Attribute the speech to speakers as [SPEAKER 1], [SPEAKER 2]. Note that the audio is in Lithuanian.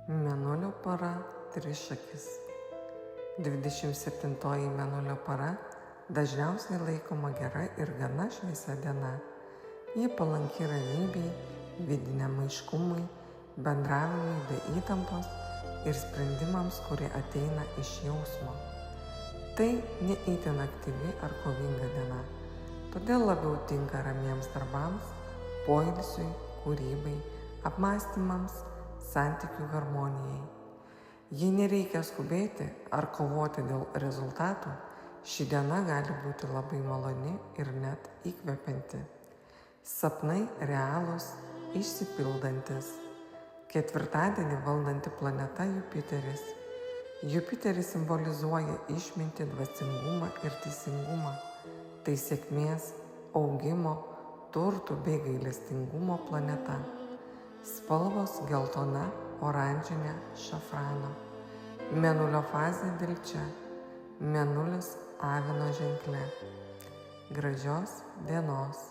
[SPEAKER 1] Mėnulio para trišakis. 27 mėnulio para dažniausiai laikoma gera ir gana šviesia diena. Ji palanki ramybei, vidiniam aiškumui, bendravimui be įtampos ir sprendimams, kurie ateina iš jausmo. Tai ne itin aktyvi ar kovinga diena, todėl labiau tinka ramiems darbams, poilsiui, kūrybai, apmąstymams, santykių harmonijai. Jei nereikia skubėti ar kovoti dėl rezultatų, ši diena gali būti labai maloni ir net įkvepianti. Sapnai realūs, išsipildantis. Ketvirtadienį valdanti planeta Jupiteris. Jupiteris simbolizuoja išmintį, dvasingumą ir teisingumą. Tai sėkmės, augimo, turtų bei gailestingumo planeta. Spalvos geltona, oranžinė, šafrano. Mėnulio fazė Delče. Mėnulis Avino ženkle. Gražios dienos.